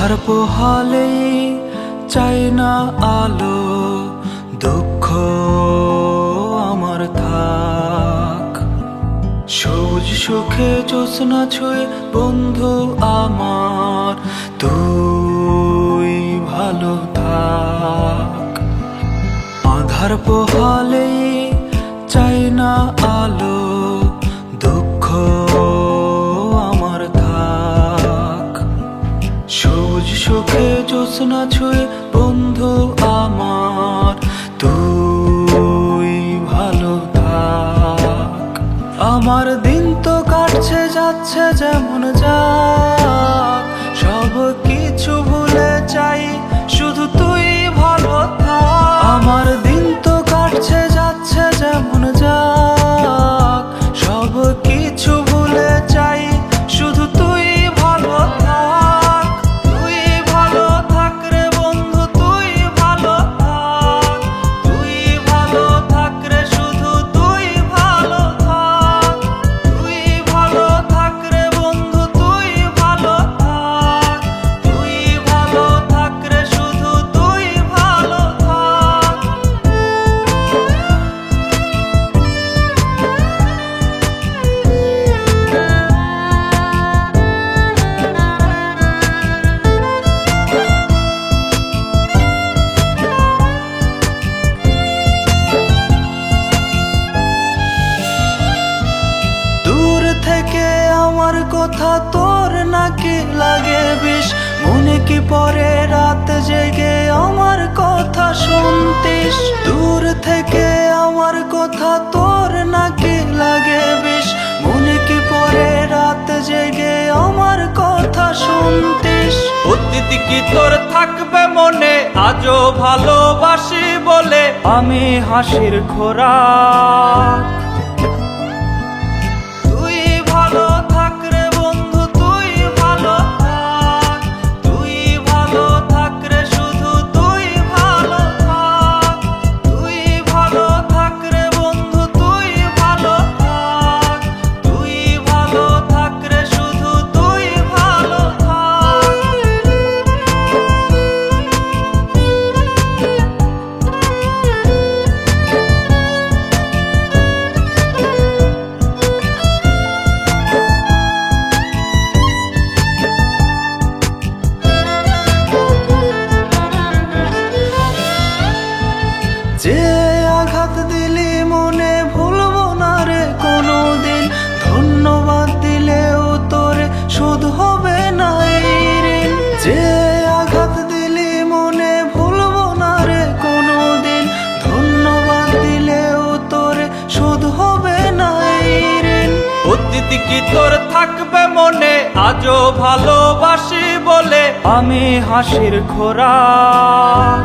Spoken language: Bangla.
আধার পোহালে চাই না আলো, দুঃখ আমার থাক। সবুজ সুখে জ্যোৎস্না ছুঁয়ে বন্ধু আমার, তুই ভালো থাক। আধার পোহালে চাই না আলো, দুঃখ আমার থাক। সবুজ সুখে জ্যোৎস্না ছুঁয়ে বন্ধু আমার, তুই ভালো থাক। আমার দিন তো কাটছে যাচ্ছে যেমন যাক, সব কিছু ভুলে যাই শুধু তুই ভালো থাক। আমার দিন তো কাটছে যাচ্ছে যেমন যাক, সব কিছু ভুলে যাই শুধু তুই ভালো থাক। তুই ভালো থাক রে বন্ধু, তুই ভালো থাক। তুই ভালো থাক রে শুধু তুই ভালো থাক। তুই ভালো থাক রে বন্ধু, তুই ভালো থাক। তুই ভালো থাক রে শুধু তুই ভালো থাক। দূর থেকে আমার কথা তোর নাকি লাগে বিষ, মনে কি পরে রাত জেগে আমার কথা শুনতিস। দূর থেকে আমার কথা তোর নাকি লাগে বিষ, মনে কি পরে রাত জেগে আমার কথা শুনতিস। অতীত কি তোর থাকবে মনে, আজও ভালোবাসি বলে আমি হাসির খোরাক। তুই ভালো থাক রে বন্ধু, তুই ভালো থাক। তুই ভালো থাক রে শুধু তুই ভালো থাক। তুই ভালো থাক রে বন্ধু, তুই ভালো থাক। তুই ভালো থাক রে শুধু তুই ভালো থাক। যে আঘাত দিলি মনে ভুলবো না রে কোনোদিন, ধন্যবাদ দিলেও তোরে শোধ হবে না এই ঋণ। যে আঘাত দিলি মনে ভুলবো না রে কোনোদিন, ধন্যবাদ দিলেও তোরে শোধ হবে না এই ঋণ। অতীত কি তোর থাকবে মনে, আজও ভালোবাসি বলে আমি হাসির খোরাক।